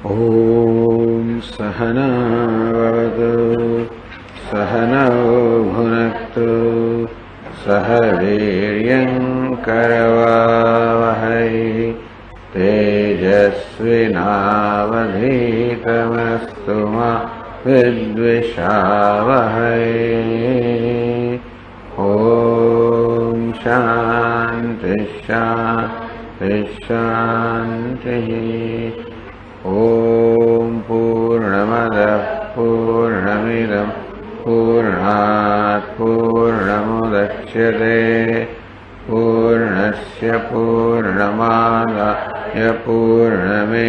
ॐ सहना भवतु सहनौ भुनक्तु सह वीर्यं करवावहै तेजस्विनावधीतमस्तु मा विद्विषावहै। ॐ शान्ति शान्ति शान्तिः। ॐ पूर्णमदः पूर्णमिदं पूर्णात् पूर्णमुदच्यते पूर्णस्य पूर्णमादाय पूर्णमेवावशिष्यते।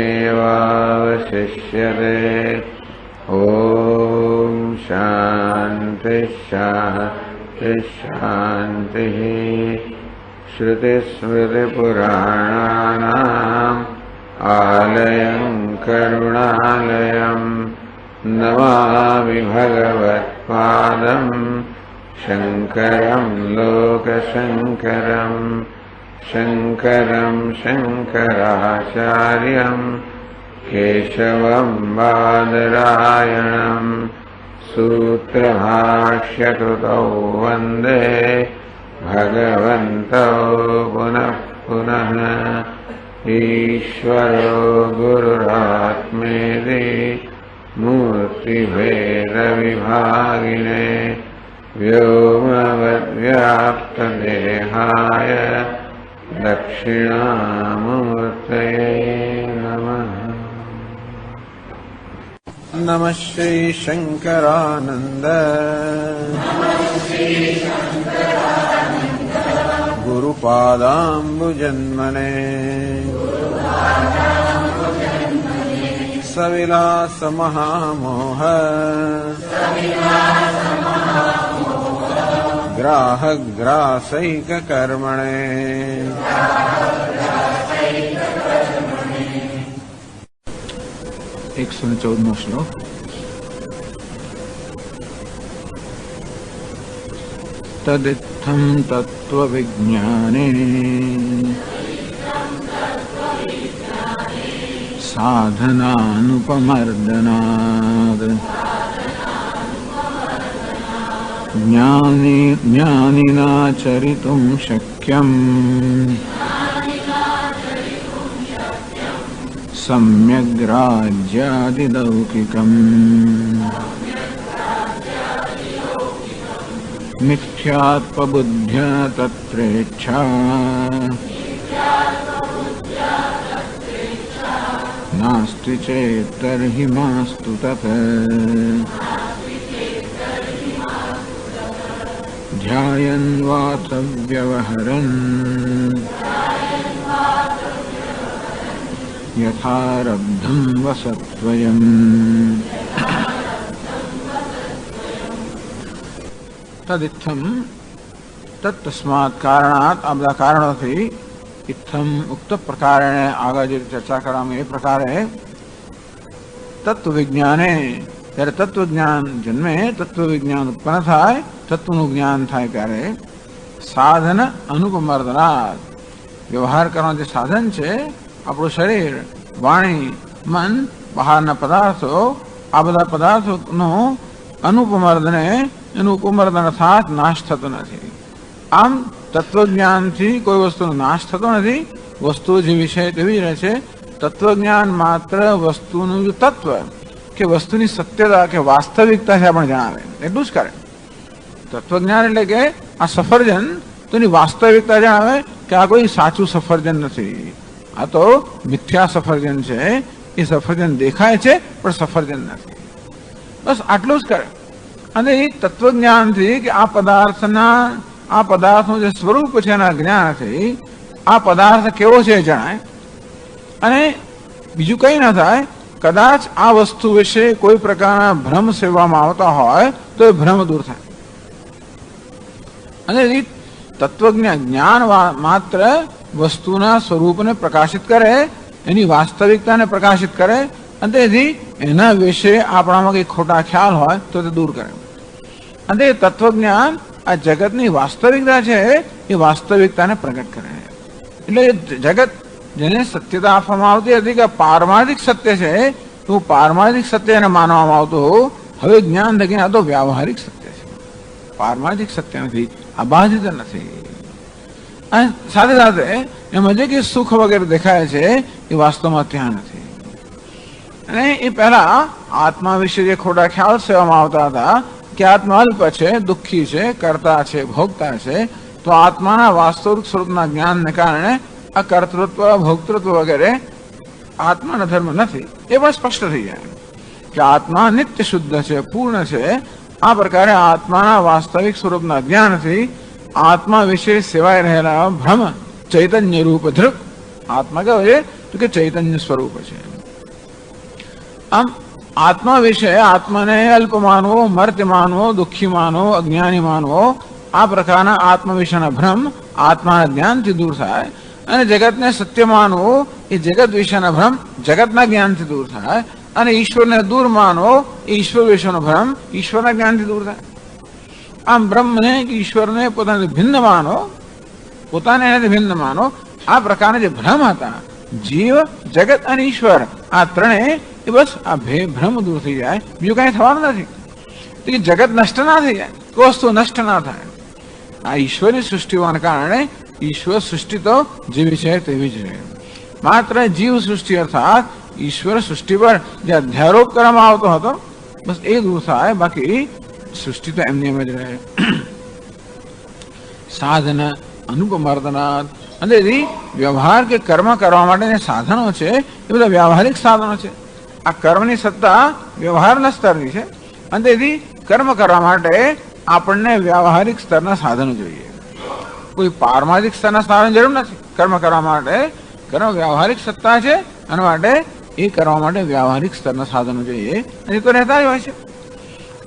ॐ शान्ति शान्ति शान्तिः। श्रुतिस्मृतिपुराणानाम् आलयं करुणालयं नमामि भगवत्पादं शङ्करं लोकशङ्करं शङ्करं शङ्कराचार्यं केशवं बादरायणं सूत्रभाष्यकृतौ वन्दे भगवन्तौ पुनः पुनः। ईश्वरो गुरुरात्मेति मूर्तिभेदविभागिने व्योमवद्व्याप्तदेहाय दक्षिणामूर्तये नमः। नमः श्री शंकरानंद गुरुपादाम्बुजन्मने सविलास महामोह ग्राहग्रासैक कर्मणे। एक 114 श्लोक। तदित्थं तत्त्वविज्ञाने साधनानुपमर्दनात् ज्ञानिना चरितुं शक्यं सम्यग्राज्यादिलौकिकम्। मिथ्यात्वबुद्ध्या तत्रेच्छा नास्ति चेत् तर्हि मास्तु तत्। ध्यायन् वात व्यवहरन् यथारब्धं वसत्वयम्। तदित्थम तत्तस्मात् कारणात् आपदा कारणों से इत्थम उक्त प्रकार आगा जो चर्चा करा में प्रकार है तत्व विज्ञाने ત્યારે તત્વ જ્ઞાન જન્મે તત્વ વિજ્ઞાન ઉત્પન્ન થાય તત્વનું જ્ઞાન થાય ત્યારે સાધન અનુપમર્દનાत् વ્યવહાર કરવાનું જે સાધન છે આપણું શરીર વાણી મન બહારના પદાર્થો આ બધા પદાર્થોનો અનુપમર્દને એનું ઉપમર્દન અર્થાત નાશ થતો નથી. આમ તત્વજ્ઞાનથી કોઈ વસ્તુનો નાશ થતો નથી. વસ્તુ જેવી છે તેવી રહે છે. તત્વજ્ઞાન માત્ર વસ્તુનું તત્વ કે વસ્તુની સત્યતા કે વાસ્તવિકતા છે આપણે જણાવે એટલું જ કરે. તત્વજ્ઞાન એટલે કે આ સફરજન તેની વાસ્તવિકતા જણાવે કે આ કોઈ સાચું સફરજન નથી, આ તો મિથ્યા સફરજન છે. એ સફરજન દેખાય છે પણ સફરજન નથી. બસ આટલું જ કરે. અને એ તત્વજ્ઞાનથી કે આ પદાર્થનું જે સ્વરૂપ છે એના જ્ઞાનથી આ પદાર્થ કેવો છે જણાય. અને બીજું કંઈ ના થાય. કદાચ આ વસ્તુ વિશે કોઈ પ્રકારના ભ્રમ સેવવામાં આવતા હોય તો એ ભ્રમ દૂર થાય. અને એ તત્વજ્ઞાન માત્ર વસ્તુના સ્વરૂપને પ્રકાશિત કરે, એની વાસ્તવિકતાને પ્રકાશિત કરે અને તેથી એના વિશે આપણામાં કંઈ ખોટા ખ્યાલ હોય તો તે દૂર કરે. અને એ તત્વજ્ઞાન આ જગતની વાસ્તવિકતા છે એ વાસ્તવિકતાને પ્રગટ કરે. એટલે જગત જેને સત્યતા આપવામાં આવતી હતી કે પારમાર્થિક સત્ય છે તો પારમાર્થિક સત્ય એને માનવામાં આવતું, હવે જ્ઞાન થકી આ તો વ્યાવહારિક સત્ય છે, પારમાર્થિક સત્ય નથી, અબાધિત નથી. અને સાથે સાથે એમાં જે કે સુખ વગેરે દેખાય છે એ વાસ્તવમાં ત્યાં નથી. અને એ પહેલા આત્મા વિશે જે ખોટા ખ્યાલ સેવામાં આવતા હતા કે આત્મા અલ્પ છે, દુઃખી છે, કર્તા છે, ભોગતા છે, તો આત્માના વાસ્તવિક સ્વરૂપના જ્ઞાનને કારણે આ કર્તૃત્વ, ભોક્તૃત્વ વગેરે આત્માના ધર્મ નથી, એ પણ સ્પષ્ટ થઈ જાય કે આત્મા નિત્ય શુદ્ધ છે, પૂર્ણ છે. આ પ્રકારે આત્માના વાસ્તવિક સ્વરૂપના જ્ઞાનથી આત્મા વિશે સેવાઈ રહેલા ભ્રમ ચૈતન્ય રૂપ ધ્રુવ, આત્મા કયો છે તો કે ચૈતન્ય સ્વરૂપ છે. આમ આત્મા વિશે આત્માને અલ્પ માનવો, મર્ત્ય માનવો, દુઃખી માનવો, અજ્ઞાની માનવો, આ પ્રકારના આત્મા વિશેના ભ્રમ આત્માના જ્ઞાનથી દૂર થાય. અને જગતને સત્ય માનવું એ જગત વિશેના ભ્રમ જગતના જ્ઞાનથી દૂર થાય. અને ઈશ્વરને દૂર માનવો એ ઈશ્વર વિશેનો ભ્રમ ઈશ્વરના જ્ઞાનથી દૂર થાય. આમ બ્રહ્મને કે ઈશ્વરને પોતાને ભિન્ન માનો, પોતાને એનાથી ભિન્ન માનો, આ પ્રકારના જે ભ્રમ હતા જીવ, જગત અને ઈશ્વર, આ ત્રણેય એ બસ આ ભ્રમ દૂર થઈ જાય, બીજું કાંઈ થવાનું નથી. તો કે જગત નષ્ટ ના થઈ જાય, કોઈ વસ્તુ નષ્ટ ના થાય. આ ઈશ્વરની સૃષ્ટિ હોવાને કારણે ઈશ્વર સૃષ્ટિ તો જેવી છે તેવી જ રહે. માત્ર જીવ સૃષ્ટિ અર્થાત ઈશ્વર સૃષ્ટિ પર જે અધ્યારોપ કરવામાં આવતો હતો બસ એ દૂર થાય, બાકી સૃષ્ટિ તો એમની એમ જ રહે. સાધન અનુપમર્દના, અને વ્યવહાર કે કર્મ કરવા માટે સાધનો છે એ બધા વ્યવહારિક સાધનો છે. આ કર્મની સત્તા વ્યવહારના સ્તરની છે, અને તેથી કર્મ કરવા માટે આપણને વ્યવહારિક સ્તરના સાધનો જોઈએ. કોઈ પારમાર્થિક સ્તરના સાધન જરૂર નથી. કર્મ કરવા માટે કર્મ વ્યવહારિક સત્તા છે, અને માટે એ કરવા માટે વ્યવહારિક સ્તરના સાધનો જોઈએ, અને તો રહેતા જ હોય છે.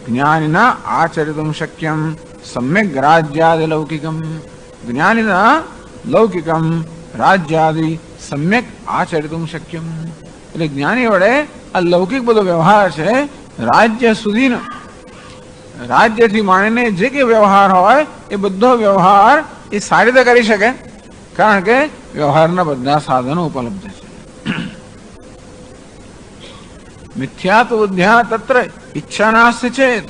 જ્ઞાનિના આચરિતુમ શક્યમ સમ્યક રાજ્યાદિ લૌકિકમ, જ્ઞાનિના લૌકિકમ રાજ્યાદિ સમ્યક આચરિતુમ શક્યમ. એટલે જ્ઞાની વડે આ લૌકિક બધો વ્યવહાર છે રાજ્ય સુધીનો, રાજ્યથી માંડીને જે કે વ્યવહાર હોય એ બધો વ્યવહાર એ સારી રીતે કરી શકે, કારણ કે વ્યવહારના બધા સાધનો ઉપલબ્ધ છે. મિથ્યા તો બુદ્ધ્યા તત્ર ઈચ્છા નાસ્તિ ચેત.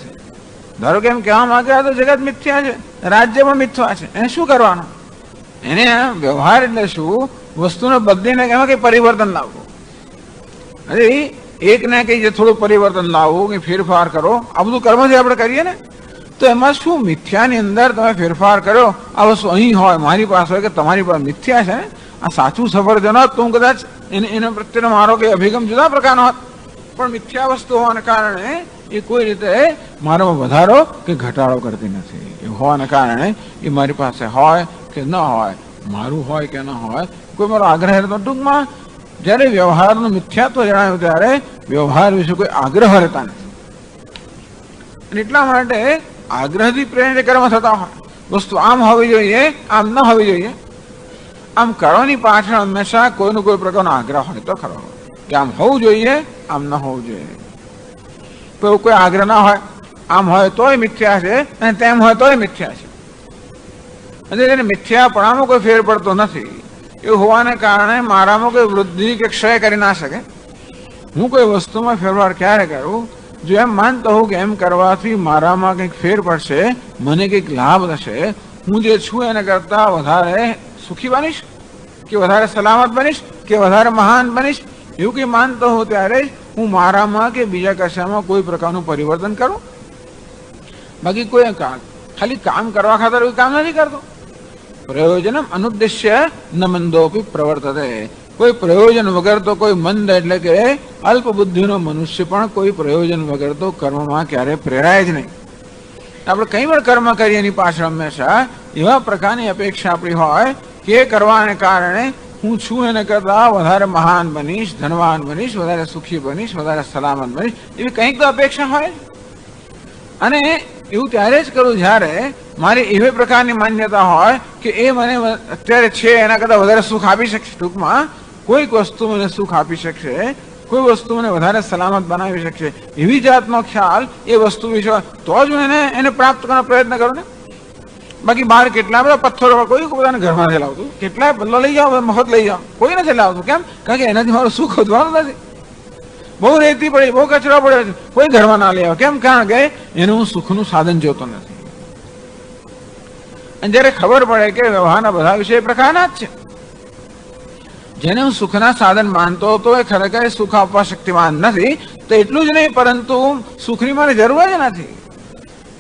ધારો કે એમ કહેવા માંગે આ તો જગત મિથ્યા છે, રાજ્ય પણ મિથ્યા છે, એને શું કરવાનું? એને વ્યવહાર એટલે શું? વસ્તુને બદલીને એમાં કઈ પરિવર્તન લાવવું. અરે એકને કઈ જે થોડું પરિવર્તન લાવવું, કે ફેરફાર કરો, આ બધું કર્મથી આપણે કરીએ ને, તો એમાં શું મિથ્યાની અંદર તમે ફેરફાર કર્યો, આ વસ્તુ અહીં હોય, મારી પાસે હોય, કે તમારી પાસે મિથ્યા છે, આ સાચું સફરજન હોત તો હું કદાચ એના પ્રત્યેનો મારો કઈ અભિગમ જુદા પ્રકારનો હોત, પણ મિથ્યા વસ્તુ હોવાને કારણે એ કોઈ રીતે મારામાં વધારો કે ઘટાડો કરતી નથી. એ હોવાને કારણે એ મારી પાસે હોય કે ન હોય, મારું હોય કે ન હોય, કોઈ મારો આગ્રહ રહેતો. ટૂંકમાં જ્યારે વ્યવહારનું મિથ્યાત્વ જણાવ્યું ત્યારે વ્યવહાર વિશે કોઈ આગ્રહ રહેતા નથી. અને એટલા માટે આગ્રહથી પ્રેરણા કર્મ થતા હોય, વસ્તુ આમ હોવી જોઈએ, આમ ન હોવી જોઈએ. આમ કરવાની પાછળ હંમેશા કોઈનો કોઈ પ્રકારનો આગ્રહ હોય તો ખરો, કે આમ હોવું જોઈએ, આમ ન હોવું જોઈએ. તો કોઈ આગ્રહ ના હોય, આમ હોય તોય મિથ્યા છે અને તેમ હોય તોય મિથ્યા છે, અને એને મિથ્યાપણામાં કોઈ ફેર પડતો નથી. એવું હોવાને કારણે મારામાં કોઈ વૃદ્ધિ કે ક્ષય કરી ના શકે. હું કોઈ વસ્તુમાં ફેરફાર ક્યારે કરું? જો એમ માનતો હોઉં કે એમ કરવાથી મારામાં કંઈક ફેર પડશે, મને કંઈક લાભ થશે, હું જે છું એને કરતાં વધારે સુખી બનીશ, કે વધારે સલામત બનીશ, કે વધારે મહાન બનીશ, એવું કંઈ માનતો હોઉં ત્યારે હું મારામાં કે બીજા કશામાં કોઈ પ્રકારનું પરિવર્તન કરું. બાકી કોઈ ખાલી કામ કરવા ખાતર કોઈ કામ નથી કરતો. પ્રયોજનમ અનુદ્દેશ્ય ન મંદોપી પ્રવર્તતે. કોઈ પ્રયોજન વગર તો કોઈ મંદ એટલે કે અલ્પ બુદ્ધિનો મનુષ્ય પણ કોઈ પ્રયોજન વગર તો કર્મમાં ક્યારે પ્રેરાય જ નહીં. આપણે કંઈ પણ કર્મ કરીએ એની પાછળ હંમેશા એવા પ્રકારની અપેક્ષા આપણી હોય કે એ કરવાને કારણે હું છું એને કરતાં વધારે મહાન બનીશ, ધનવાન બનીશ, વધારે સુખી બનીશ, વધારે સલામત બનીશ, એવી કંઈક તો અપેક્ષા હોય. અને એવું ત્યારે જ કરું જ્યારે મારી એવી પ્રકારની માન્યતા હોય કે એ મને અત્યારે છે એના કરતાં વધારે સુખ આપી શકશે. ટૂંકમાં કોઈક વસ્તુ મને સુખ આપી શકશે, કોઈ વસ્તુ મને વધારે સલામત બનાવી શકશે, એવી જાતનો ખ્યાલ એ વસ્તુ વિશે તો જ હું એને પ્રાપ્ત કરવાનો પ્રયત્ન કરું ને. બાકી બહાર કેટલા બધા પથ્થરો કોઈ પોતાના ઘરમાં નથી લાવતું, કેટલાય બદલો લઈ જાઓ, મફત લઈ જાઓ, કોઈ નથી લાવતું. કેમ? કારણ કે એનાથી મારું સુખ વધવાનું નથી. બહુ રેતી પડી, બહુ કચરો પડ્યો છે, કોઈ ઘરમાં ના લઈ આવે. કેમ? કારણ કે એનું હું સુખનું સાધન જોતો નથી. અને જયારે ખબર પડે કે વ્યવહારના બધા વિષય પ્રકારના જ છે, જેને હું સુખના સાધન માનતો હતો એ ખરેખર સુખ આપવા શક્તિમાન નથી, તો એટલું જ નહીં પરંતુ સુખની મને જરૂર જ નથી.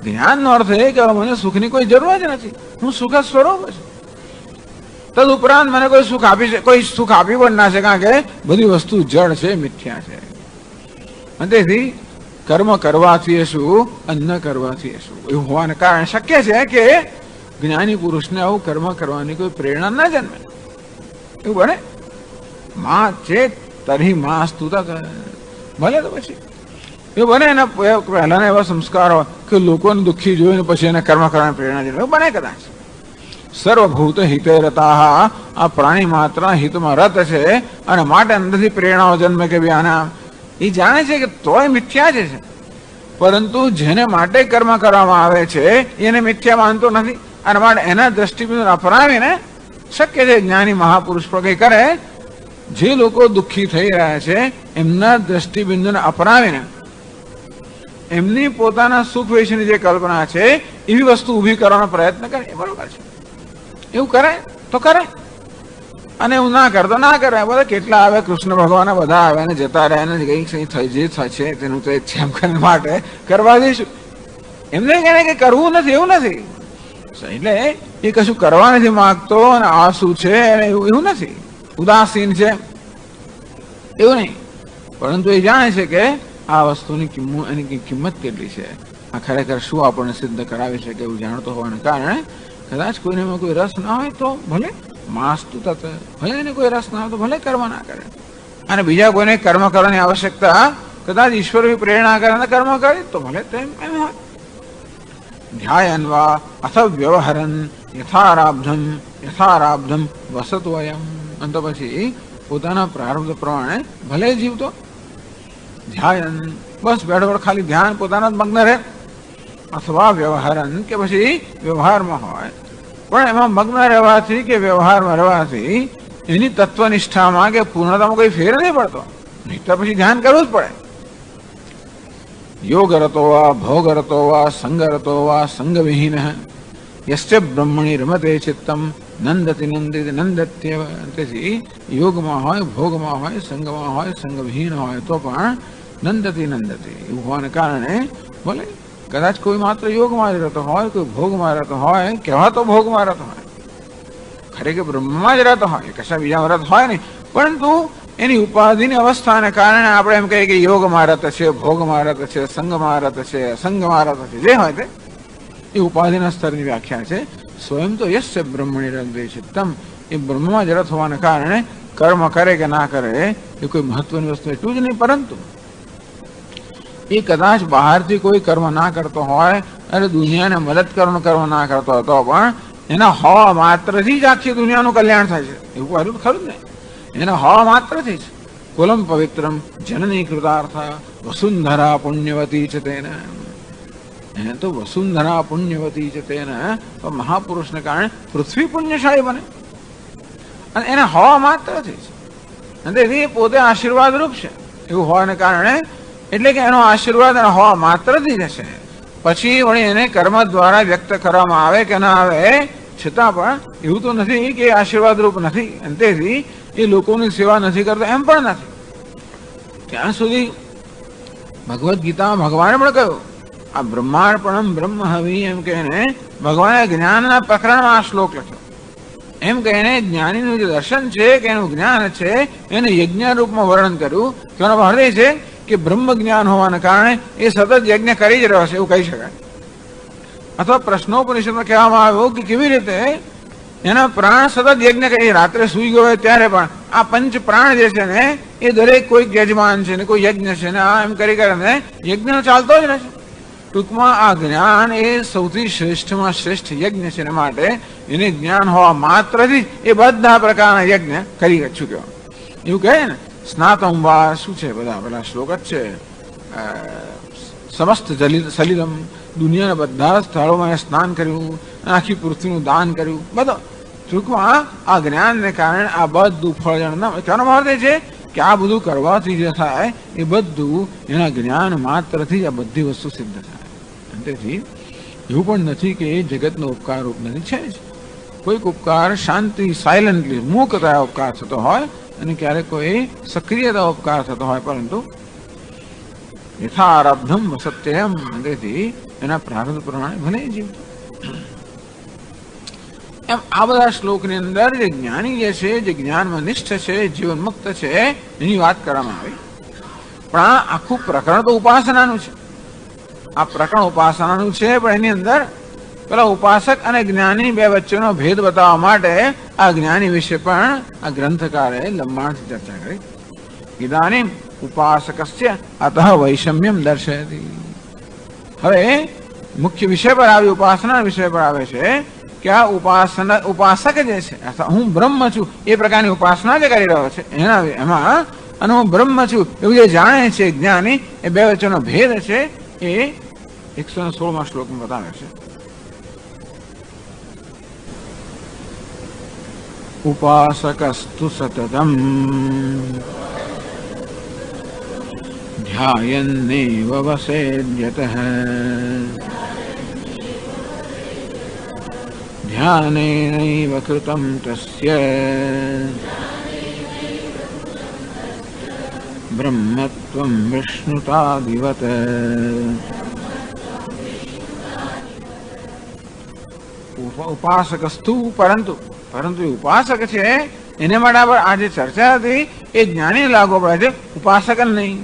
જ્ઞાનનો અર્થ એ કે મને સુખની કોઈ જરૂર જ નથી, હું સુખ જ સ્વરૂપ છું. તદ ઉપરાંત મને કોઈ સુખ આપી પણ ના છે, કારણ કે બધી વસ્તુ જળ છે, મિથ્યા છે. અને તેથી કર્મ કરવાથી શું અને ન કરવાથી શું એવું હોવાને કારણે શક્ય છે કે જ્ઞાની પુરુષને આવું કર્મ કરવાની કોઈ પ્રેરણા ના જન્મે. એવું બને? માં ચેત તરી માં સ્તુતા ભલે તો પછી એવું બને. એના પહેલાના એવા સંસ્કાર હોય કે લોકોને દુઃખી જોઈને પછી એને કર્મ કરવાની પ્રેરણા જન્મે. એવું બને કદાચ. સર્વભૂત હિતે રતા, આ પ્રાણી માત્ર હિતમાં રત છે અને માટે અંદરથી પ્રેરણાઓ જન્મે કે આના એ જાણે છે કે તોય મિથ્યા છે, પરંતુ જેને માટે કર્મ કરવામાં આવે છે એને મિથ્યા માનતો નથી. અને માટે એના દ્રષ્ટિબિંદુ અપનાવીને શક્ય છે જ્ઞાની મહાપુરુષ પ્રગટ કરે. જે લોકો દુઃખી થઈ રહ્યા છે એમના દ્રષ્ટિબિંદુને અપનાવીને એમની પોતાના સુખ વિશેની જે કલ્પના છે એવી વસ્તુ ઊભી કરવાનો પ્રયત્ન કરે. એ બરોબર છે. એવું કરે તો કરે, અને એવું ના કરતો ના કરે. બધા કેટલા આવે કૃષ્ણ ભગવાન બધા આવે ને જતા રહે ને કઈ જે થાય છે તેનું તો એમ કરવા માટે કરવા દઈશું. એમને કહે કે કરવું નથી એવું નથી, એટલે એ કશું કરવા નથી માંગતો અને આ શું છે એવું નથી, ઉદાસીન છે એવું નહીં. પરંતુ એ જાણે છે કે આ વસ્તુની એની કિંમત કેટલી છે, આ ખરેખર શું આપણને સિદ્ધ કરાવી શકે એવું જાણતો હોવાને કારણે કદાચ કોઈને એમાં કોઈ રસ ના હોય તો ભલે માસ્તુ તત્વ, ભલે એને કોઈ રસ ના હોય તો ભલે કર્મ ના કરે. અને બીજા કોઈને કર્મ કરવાની આવશ્યકતા કદાચ ઈશ્વર પ્રેરણા કરે કર્મ કરે તો ભલે તેમ એમ હોય. ધ્યાયન વા અથ વ્યવહરન યથારાબ્ધમ વસતો અયમ. અને તો પછી પોતાના પ્રારબ્ધ પ્રમાણે ભલે જીવતો. ધ્યાયન બસ બેઠો ખાલી ધ્યાન પોતાના જ મગ્ન રહે, અથવા વ્યવહારન કે પછી વ્યવહારમાં હોય પણ એમાં મગ્ન રહેવાથી કે વ્યવહારમાં રહેવાથી એની તત્વનિષ્ઠામાં કે પૂર્ણતામાં કોઈ ફેર નહીં પડતો, નહીં તો પછી ધ્યાન કરવું જ પડે. યોગરતો વા ભોગરતો વા સંગરતો વા સંગવિહીન યશ્ચ બ્રહ્મણી રમતે ચિત્તમ નંદતિ નંદિત નંદત્યવ. તેથી યોગમાં હોય, ભોગમાં હોય, સંગમાં હોય, સંગવિહીન હોય તો પણ નંદતિ એવું હોવાને કારણે બોલે કદાચ કોઈ માત્ર યોગમાં રહેતો હોય, કોઈ ભોગમાં રહેતો હોય, કહેવાતો ભોગમાં રહેતો હોય, ખરેખર બ્રહ્મમાં જ રહેતો હોય, કશા બીજામાં રત હોય નહીં, પરંતુ એની ઉપાધિની અવસ્થાને કારણે આપણે એમ કહીએ કે યોગમાં રત છે, ભોગમાં રત છે, સંગમાં રત છે, અસંગમાં રત છે, જે હોય તે એ ઉપાધિના સ્તરની વ્યાખ્યા છે. સ્વયં તો યશ બ્રહ્મણી રત ચિત્તમ, એ બ્રહ્મમાં જ રત હોવાને કારણે કર્મ કરે કે ના કરે એ કોઈ મહત્વની વસ્તુ એટલું જ નહીં, પરંતુ એ કદાચ બહારથી કોઈ કર્મ ના કરતો હોય અને દુનિયાને મદદ કરવાનો કર્મ ના કરતો હતો પણ એના હોવા માત્રથી જ આખી દુનિયાનું કલ્યાણ થાય છે. એવું કહ્યું ખરું ને? એના હોવા માત્રથી જ. કુલમ પવિત્રમ જનની કૃતાર્થ વસુંધરા પુણ્યવતી છે તેને. એને તો વસુંધરા પુણ્યવતી છે તેને મહાપુરુષને કારણે પૃથ્વી પુણ્યશાળી બને, અને એના હોવા માત્રથી જ. અને તેથી પોતે આશીર્વાદ રૂપ છે એવું હોવાને કારણે, એટલે કે એનો આશીર્વાદ હોવા માત્રથી જ છે. પછી વળી એને કર્મ દ્વારા વ્યક્ત કરવામાં આવે કે ના આવે, છતાં પણ એવું તો નથી કે આશીર્વાદ રૂપ નથી, અને તેથી એ લોકોની સેવા નથી કરતો એમ પણ નથી. ત્યાં સુધી ભગવદ્ ગીતામાં ભગવાને પણ કહ્યું, આ બ્રહ્માર્પણમ બ્રહ્મ હવિ એમ કહીને ભગવાને જ્ઞાનના પ્રકરણમાં આ શ્લોક લખ્યો. એમ કહીને જ્ઞાનીનું જે દર્શન છે કે એનું જ્ઞાન છે એને યજ્ઞ રૂપમાં વર્ણન કર્યું. તેનો અર્થ એ છે કે બ્રહ્મ જ્ઞાન હોવાને કારણે એ સતત યજ્ઞ કરી જ રહ્યો છે એવું કહી શકાય. અથવા પ્રશ્નોપનિષદમાં કહેવામાં આવ્યું કે કેવી રીતે એના પ્રાણ સતત યજ્ઞ કરી, રાત્રે સૂઈ ગયો હોય ત્યારે પણ આ પંચ પ્રાણ જે છે ને એ દરેક કોઈ યજમાન છે ને કોઈ યજ્ઞ છે ને આ એમ કરી કરીને યજ્ઞ ચાલતો જ રહે છે. ટૂંકમાં આ જ્ઞાન એ સૌથી શ્રેષ્ઠમાં શ્રેષ્ઠ યજ્ઞ છે, માટે એને જ્ઞાન હોવા માત્રથી એ બધા પ્રકારના યજ્ઞ કરી ચૂક્યો. એવું કહે ને સ્નાતમ વા શું છે બધા પેલા શ્લોક જ છે, સમસ્ત સલિલમ, દુનિયાના બધા સ્થળોમાં સ્નાન કર્યું, આખી પૃથ્વીનું દાન કર્યું, બધો ટૂંકમાં આ જ્ઞાનને કારણે આ બધું ફળ જાણના. તેનો અર્થ એ છે કે આ બધું કરવાથી જે થાય એ બધું એના જ્ઞાન માત્રથી જ આ બધી વસ્તુ સિદ્ધ થાય. તેથી એવું પણ નથી કે એ જગતનો ઉપકાર રૂપ નથી, છે જ. કોઈક ઉપકાર શાંતિ સાયલન્ટલી મૂકતા ઉપકાર થતો હોય અને ક્યારેક કોઈ સક્રિયતા ઉપકાર થતો હોય, પરંતુ યથારબ્ધમ વસત્યમ, તેથી એના પ્રારબ્ધ પ્રમાણે ભલે જીવતો. એમ આ બધા શ્લોકની અંદર જે જ્ઞાની જે છે, જે જ્ઞાનમાં નિષ્ઠ છે, જીવન મુક્ત છે, એની વાત કરવામાં આવી. પણ આ આખું પ્રકરણ તો ઉપાસનાનું છે. આ પ્રકરણ ઉપાસનાનું છે, પણ એની અંદર પેલા ઉપાસક અને જ્ઞાની બે વચ્ચેનો ભેદ બતાવવા માટે આ જ્ઞાની વિશે પણ આ ગ્રંથકારે લંબાણથી ચર્ચા કરી. ઇદાનીમ ઉપાસકસ્ય અતઃ વૈષમ્યમ દર્શયતિ. હવે મુખ્ય વિષય પર આવી, ઉપાસના વિષય પર આવે છે કે આ ઉપાસક જે છે, હું બ્રહ્મ છું એ પ્રકારની ઉપાસના જે કરી રહ્યો છે એમાં, અને હું બ્રહ્મ છું એવું જે જાણે છે જ્ઞાની, એ બે વચ્ચેનો ભેદ છે એ 116માં શ્લોકમાં બતાવે છે. ઉપાસકસ્તુ સતતમ ધ્યાયન્નેવ વસેદ્યતઃ ધ્યાનેનૈવ કૃતં તસ્ય બ્રહ્મત્વં વિષ્ણુતાદિવત. ઉપાસકસ્તુ પરંતુ ઉપાસક છે એને માટે આ જે ચર્ચા હતી એ જ્ઞાની લાગુ પડે છે, ઉપાસક નહીં.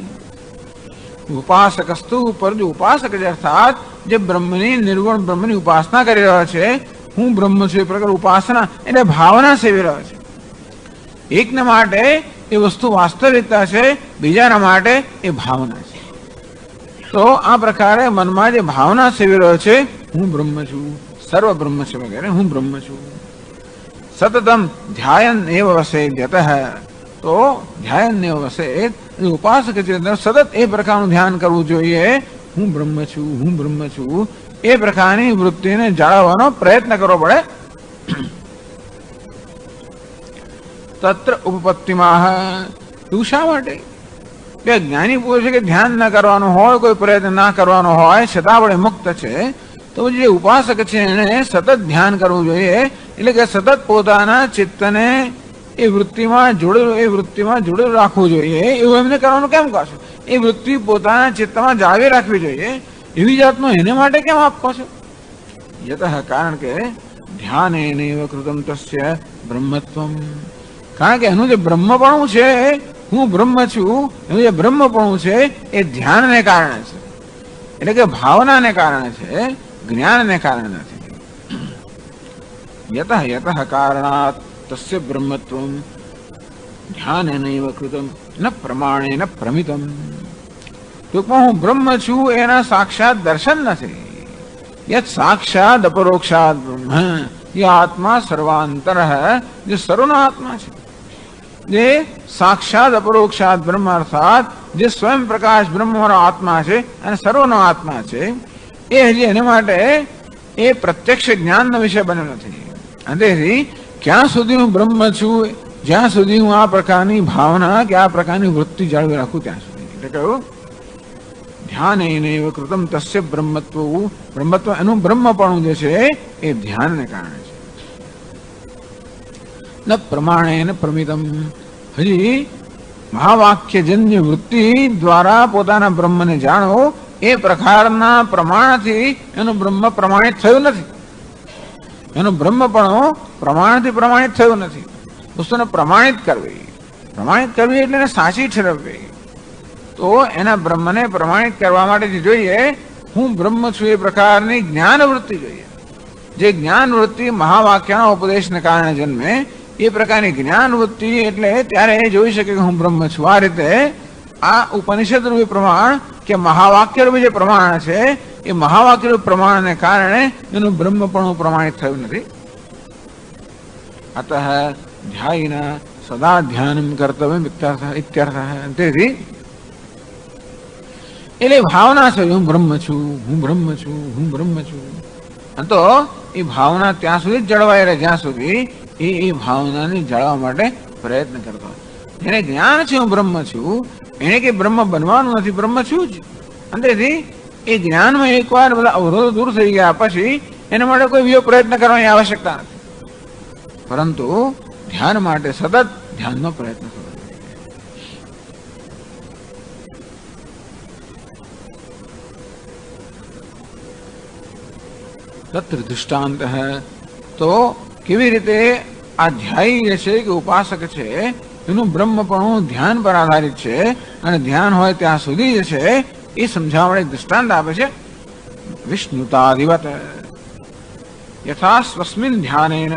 ઉપાસકસ્તુ પરંતુ ઉપાસક જે અર્થાત જે બ્રહ્મની નિર્ગુણ બ્રહ્મની ઉપાસના કરી રહ્યો છે, હું બ્રહ્મ છું એ પ્રકાર ઉપાસના એટલે ભાવના સેવી રહ્યો છે. એકને માટે એ વસ્તુ વાસ્તવિકતા છે, બીજાના માટે એ ભાવના છે. તો આ પ્રકારે મનમાં જે ભાવના સેવી રહ્યો છે, હું બ્રહ્મ છું, સર્વ બ્રહ્મ છે વગેરે, હું બ્રહ્મ છું. સતતમ ધ્યાયન એવ વસેદ્યતઃ. તો ધ્યાયન એવ વસેદ, ઉપાસક છે સતત એ પ્રકારનું ધ્યાન કરવું જોઈએ, હું બ્રહ્મ છું, હું બ્રહ્મ છું, એ પ્રકારની વૃત્તિને જાળવવાનો પ્રયત્ન કરવો પડે. તત્ર ઉપપત્તિમાં, તું શા માટે? બે જ્ઞાની પૂછે કે ધ્યાન ન કરવાનું હોય, કોઈ પ્રયત્ન ના કરવાનો હોય, છતાં વડે મુક્ત છે, તો જે ઉપાસક છે એને સતત ધ્યાન કરવું જોઈએ. એટલે કે સતત પોતાના ચિત્તને એ વૃત્તિમાં જોડેલું રાખવું જોઈએ. એવું એમને કરવાનું કેમ કહો? એ વૃત્તિ પોતાના ચિત્તમાં જાળવી રાખવી જોઈએ. એવી જાતનું એને માટે કેમ આપો છો? યતઃ, કારણ કે ધ્યાન એનૈવ કૃતં તસ્ય બ્રહ્મત્વમ. કારણ કે એનું જે બ્રહ્મપણું છે, હું બ્રહ્મ છું, એનું જે બ્રહ્મપણું છે એ ધ્યાનને કારણે છે. એટલે કે ભાવનાને કારણે છે, જ્ઞાનને કારણે નથી. યતઃ કારણાત તસ્ય બ્રહ્મત્વમ ધ્યાનેનૈવ કૃતમ ન પ્રમાણેન પ્રમિતમ. ટૂંકમાં હું બ્રહ્મ છું એના સાક્ષાત દર્શન નથી. યત સાક્ષાત અપરોક્ષાત બ્રહ્મ, એ આત્મા સર્વાંતર, જે સર્વનો આત્મા છે, જે સાક્ષાત અપરોક્ષાત બ્રહ્મ અર્થાત જે સ્વયં પ્રકાશ બ્રહ્મનો આત્મા છે અને સર્વનો આત્મા છે, એ હજી એને માટે એ પ્રત્યક્ષ જ્ઞાનનો વિષય બન્યો નથી. તેથી ક્યાં સુધી હું બ્રહ્મ છું, જ્યાં સુધી હું આ પ્રકારની ભાવના કે આ પ્રકારની વૃત્તિ જાળવી રાખું ત્યાં સુધી. એટલે કહ્યું ધ્યાન એનૈવ કૃતમ તસ્ય બ્રહ્મત્વ, એનું બ્રહ્મપણું જે છે એ ધ્યાનને કારણે છે. ન પ્રમાણેન પ્રમિતમ, હજી મહાવાક્યજન્ય વૃત્તિ દ્વારા પોતાના બ્રહ્મને જાણો એ પ્રકારના પ્રમાણથી એનું બ્રહ્મ પ્રમાણિત થયું નથી. એનું બ્રહ્મપણું પ્રમાણથી પ્રમાણિત થયું નથી. વસ્તુને પ્રમાણિત કરવી એટલે એને સાચી ઠરવવી. તો એના બ્રહ્મને પ્રમાણિત કરવા માટે જોઈએ હું બ્રહ્મ છું એ પ્રકારની જ્ઞાન વૃત્તિ જોઈએ. જે જ્ઞાન વૃત્તિ મહાવાક્યના ઉપદેશને કારણે જન્મે, એ પ્રકારની જ્ઞાન વૃત્તિ એટલે ત્યારે એ જોઈ શકે કે હું બ્રહ્મ છું. આ રીતે આ ઉપનિષદ રૂપી પ્રમાણ કે મહાવાક્ય રૂપી જે પ્રમાણ છે, એ મહાવાક્ય રૂપી પ્રમાણને કારણે એનું બ્રહ્મપણું પ્રમાણિત થયું નથી. અતઃ ધ્યાયિના સદા ધ્યાન કર્તવ્ય ઇત્યર્થ. તેથી એટલે ભાવના છે હું બ્રહ્મ છું, હું બ્રહ્મ છું, હું બ્રહ્મ છું. તો એ ભાવના ત્યાં સુધી જ જળવાઈ રહે જ્યાં સુધી એ ભાવનાને જાળવવા માટે પ્રયત્ન કરતો હોય. જેને જ્ઞાન છે હું બ્રહ્મ છું, એને કે બ્રહ્મ બનવાનું નથી, બ્રહ્મ છું જ. અને તેથી એ જ્ઞાનમાં એકવાર બધા અવરોધો દૂર થઈ ગયા પછી એના માટે કોઈ બીજો પ્રયત્ન કરવાની આવશ્યકતા નથી. પરંતુ ધ્યાન માટે સતત ધ્યાનનો પ્રયત્ન કરવો. તત્ર દૃષ્ટાંત તો કેવી રીતે આ ધ્યાયી જે છે કે ઉપાસક છે એનું બ્રહ્મપણું ધ્યાન પર આધારિત છે અને ધ્યાન હોય ત્યાં સુધી જે છે એ સમજાવવા એક દૃષ્ટાંત આપે છે. વિષ્ણુતાદિવત યથા સ્વસ્મિન ધ્યાનેન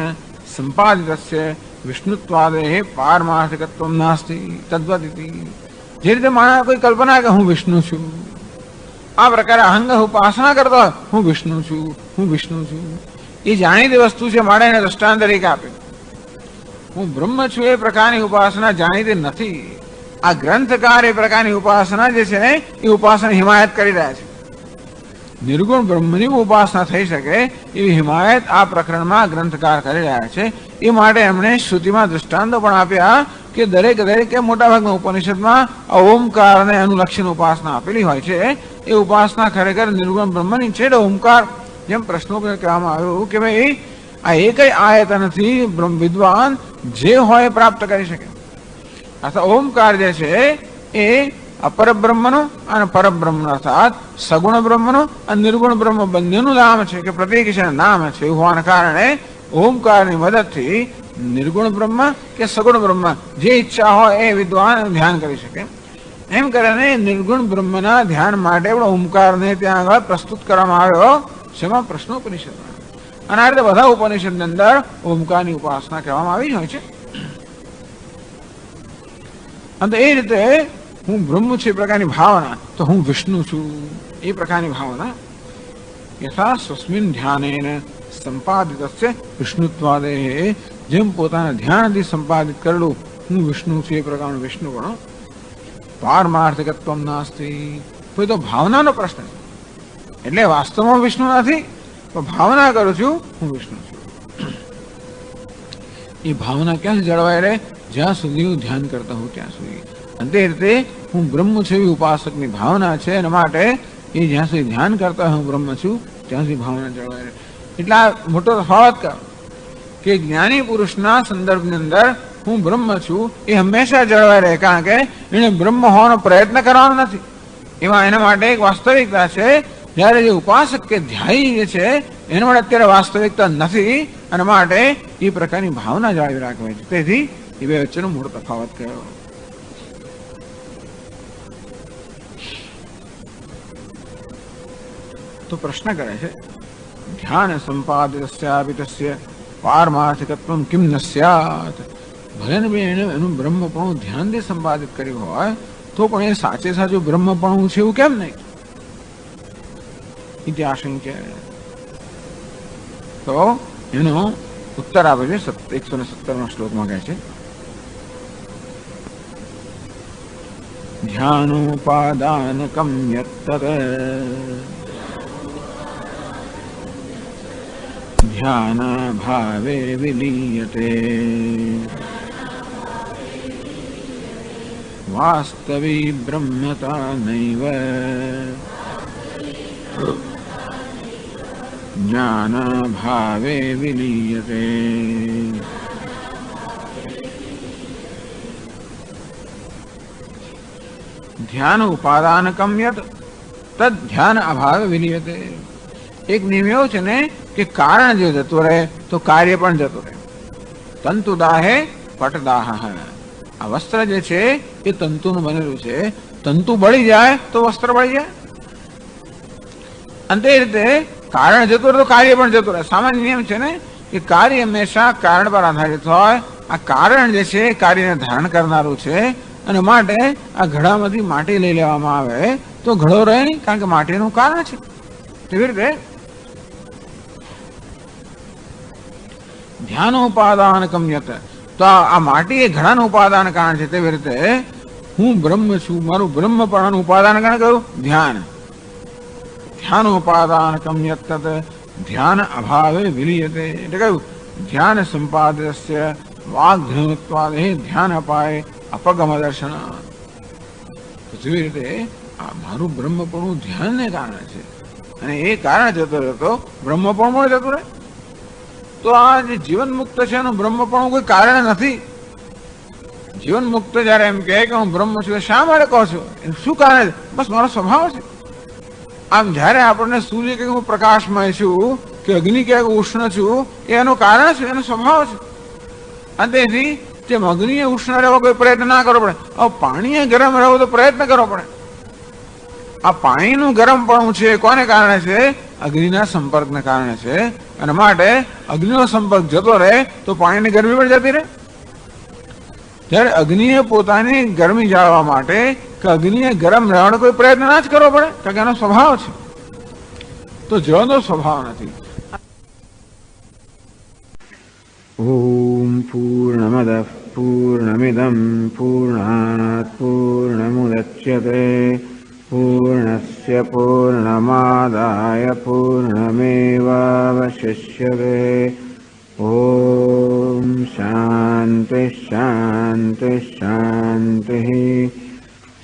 સંપાદિતસ્ય વિષ્ણુત્વાદેહ પારમાર્થિકત્વમ નાસ્તિ તદ્વત ઇતિ. જે રીતે માણસ કોઈ કલ્પના કે હું વિષ્ણુ છું, આ પ્રકારે અહંગ ઉપાસના કરતો હોય હું વિષ્ણુ છું, હું વિષ્ણુ છું, એ જાણીતી વસ્તુ છે માટે એને દ્રષ્ટાંત તરીકે આપે. હું બ્રહ્મ છું એ પ્રકારની ઉપાસના જાણીતી નથી. આ ગ્રંથકાર એ પ્રકારની ઉપાસના જે છે એ ઉપાસના હિમાયત કરી રહ્યા છે. નિર્ગુણ બ્રહ્મની ઉપાસના થઈ શકે એવી હિમાયત આ પ્રકરણમાં ગ્રંથકાર કરી રહ્યા છે. એ માટે એમણે શ્રુતિમાં દૃષ્ટાંતો પણ આપ્યા કે દરેક મોટાભાગના ઉપનિષદમાં ઓમકારને અનુલક્ષીને ઉપાસના આપેલી હોય છે. એ ઉપાસના ખરેખર નિર્ગુણ બ્રહ્મની છે. ઓમકાર જેમ પ્રશ્નો કહેવામાં આવ્યું કે ભાઈ આ એક આયતનથી વિદ્વાન જે હોય પ્રાપ્ત કરી શકે. અથવા ઓમકાર જે છે એ અપરબ્રહ્મનું અને પરબ્રહ્મનું અર્થાત સગુણ બ્રહ્મનું અને નિર્ગુણ બ્રહ્મ બંનેનું નામ છે કે પ્રતીક છે, નામ છે. એવું હોવાના કારણે ઓમકારની મદદથી નિર્ગુણ બ્રહ્મ કે સગુણ બ્રહ્મ જે ઈચ્છા હોય એ વિદ્વાન ધ્યાન કરી શકે. એમ કરીને નિર્ગુણ બ્રહ્મના ધ્યાન માટે પણ ઓમકારને ત્યાં આગળ પ્રસ્તુત કરવામાં આવ્યો. જેમાં પ્રશ્નોપનિષદમાં અને આ રીતે બધા ઉપનિષદની અંદર ઓમકારની ઉપાસના કહેવામાં આવી હોય છે. અને એ રીતે હું બ્રહ્મ છું એ પ્રકારની ભાવના, તો હું વિષ્ણુ છું એ પ્રકારની ભાવના. યથા સ્વસ્મિન ધ્યાનેન સંપાદિતસ્ય વિષ્ણુત્વાદેહ, જેમ પોતાના ધ્યાનથી સંપાદિત કરેલું હું વિષ્ણુ છું એ પ્રકારનું વિષ્ણુ પણ પારમાર્થિકત્વમ નાસ્તિ. કોઈ તો ભાવનાનો પ્રશ્ન છે. એટલે વાસ્તવમાં વિષ્ણુ નથી, તો ભાવના કરું છું હું વિષ્ણુ છું. એ ભાવના ક્યાં જળવાય રહે? જ્યાં સુધી હું ધ્યાન કરતા હોઉં ત્યાં સુધી. અને તે રીતે હું બ્રહ્મ છું એવી ઉપાસકની ભાવના છે. એના માટે એ જ્યાં સુધી ધ્યાન કરતા હોય હું બ્રહ્મ છું ત્યાં સુધી ભાવના જળવાય રહે. એટલા મોટો તફાવત કરો કે જ્ઞાની પુરુષના સંદર્ભની અંદર હું બ્રહ્મ છું એ હંમેશા જળવાય રહે, કારણ કે એને બ્રહ્મ હોવાનો પ્રયત્ન કરવાનો નથી. એમાં એના માટે એક વાસ્તવિકતા છે. જ્યારે જે ઉપાસક કે ધ્યાયી જે છે એના માટે અત્યારે વાસ્તવિકતા નથી અને માટે એ પ્રકારની ભાવના જાળવી રાખવી છે. તેથી એ બે વચ્ચેનો મોટો તફાવત કયો. તો પ્રશ્ન કરે છે ધ્યાન સંપાદિતસ્યાપિતસ્ય પારમાર્થિકત્વમ કિમ ન સ્યાત. ભલે ને એને એનું બ્રહ્મપણું ધ્યાનથી સંપાદિત કર્યું હોય તો પણ એ સાચે સાચું બ્રહ્મપણું છે એવું કેમ નહીં? ઇતિહાસંખ્ય. તો એનો ઉત્તર આપે છે 117 શ્લોકમાં કહે છે ધ્યાનોપાદાનકમ યત્તત ધ્યાનાભાવે વિલીયતે વાસ્તવી બ્રહ્મતા નૈવ જ્ઞાનાભાવે વિલીયતે. ધ્યાન ઉપાદાનકમ યત તદ ધ્યાન અભાવે વિલીયતે. એક નિયમ એવો છે ને કે કારણ જો જતું રહે તો કાર્ય પણ જતું રહે. તંતુ દાહે પટદાહ. આ વસ્ત્ર જે છે એ તંતુનું બનેલું છે. તંતુ બળી જાય તો વસ્ત્ર બળી જાય. અને તે રીતે કારણ જતું રહે તો કાર્ય પણ જતું રહે. સામાન્ય નિયમ છે ને કે કાર્ય હંમેશા કારણ પર આધારિત હોય. આ કારણ જે છે કાર્યને ધારણ કરનારું છે અને માટે આ ઘડામાંથી માટી લઈ લેવામાં આવે તો ઘડો રહે નહીં, કારણ કે માટીનું કારણ છે. તેવી રીતે ધ્યાન ઉપાદાનકમ યત. તો આ માટી એ ઘડાનું ઉપાદાન કારણ છે. તેવી રીતે હું બ્રહ્મ છું, મારું બ્રહ્મપણાનું ઉપાદાન કારણ કયું? ધ્યાન. ધ્યાન ઉપાદાનકમ યત્તત ધ્યાન અભાવે વિલીયતે. એટલે કહ્યું ધ્યાન સંપાદસ્ય વાગ્ધ્યાનત્વાદે ધ્યાન અપાય અપગમ દર્શન. જેવી રીતે આ મારું બ્રહ્મપણું ધ્યાનને કારણે છે અને એ કારણે જતો રહેતો બ્રહ્મપણમાં જતું રહે. તો આ જે જીવન મુક્ત છે એનું બ્રહ્મપણું કોઈ કારણ નથી. જીવન મુક્ત જયારે એમ કહે કે હું બ્રહ્મ છું, શા માટે કહો છો? શું કારણ છે? બસ મારો સ્વભાવ છે. આમ જયારે આપણને સૂર્ય કે હું પ્રકાશમય છું કે અગ્નિ કે ઉષ્ણ છું, એ એનું કારણ છે, એનો સ્વભાવ છે. અને તેથી જેમ અગ્નિએ ઉષ્ણ રહેવો કોઈ પ્રયત્ન ના કરવો પડે, હવે પાણીએ ગરમ રહેવો તો પ્રયત્ન કરવો પડે. આ પાણીનું ગરમપણું છે કોને કારણે છે? અગ્નિના સંપર્કને કારણે છે. અને માટે અગ્નિનો સંપર્ક જતો રહે તો પાણીની ગરમી પણ જતી રહે. જ્યારે અગ્નિએ પોતાની ગરમી જાળવવા માટે કે અગ્નિએ ગરમ રહેવાનો કોઈ પ્રયત્ન ના જ કરવો પડે, કારણ કે એનો સ્વભાવ છે. તો જળનો સ્વભાવ નથી. ઓમ પૂર્ણમદ પૂર્ણમિદમ પૂર્ણાત પૂર્ણમુદચ્યતે પૂર્ણસ્ય પૂર્ણમાદાય પૂર્ણમેવાવશિષ્યતે. ઓમ શાંતિ શાંતિ શાંતિ.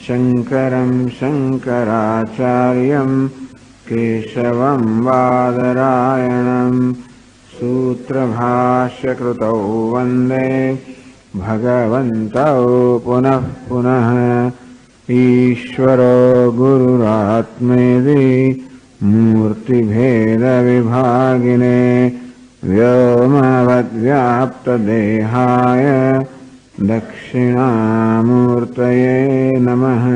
શંકરં શંકરાચાર્યં કેશવં બાદરાયણં સૂત્રભાષ્યકૃતૌ વંદે ભગવन्तૌ પુનઃ પુનઃ. ઈશ્વરો ગુરુરાત્મેતિ મૂર્તિભેદવિભાગિને વ્યોમવદ્વ્યાપ્તદેહાય દક્ષિણામૂર્તયે નમઃ.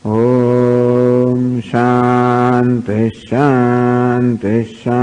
ઓમ શાંતિ શાંતિ શાંતિ.